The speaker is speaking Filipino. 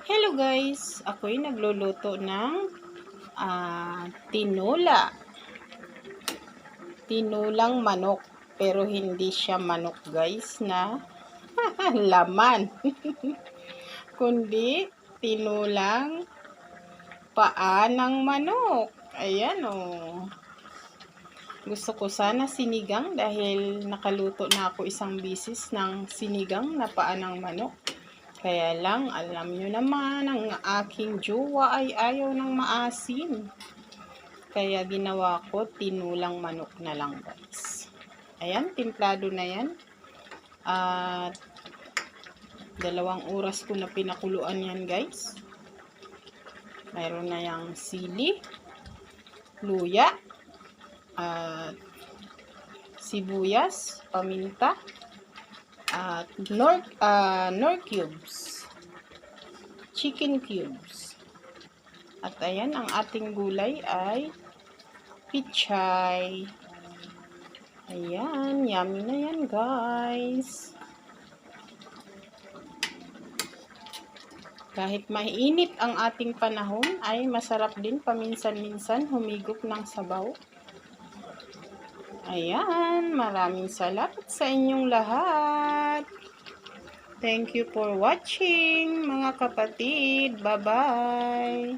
Hello guys! Ako'y nagluluto ng tinula. Tinulang manok. Pero hindi siya manok guys na laman. Kundi tinulang paa ng manok. Ayan oh. Gusto ko sana sinigang dahil nakaluto na ako isang bisis ng sinigang na paa ng manok. Kaya lang, alam nyo naman, ang aking jowa ay ayaw ng maasim. Kaya ginawa ko, tinulang manok na lang guys. Ayan, timplado na yan. At 2 oras ko na pinakuluan yan guys. Mayroon na yung sili, luya, at sibuyas, paminta, at nor cubes, chicken cubes. At ayan, ang ating gulay ay pichay. Ayan, yummy na yan guys. Kahit mainit ang ating panahon, ay masarap din paminsan-minsan humigop ng sabaw. Ayan, maraming salamat sa inyong lahat. Thank you for watching mga kapatid. Bye-bye.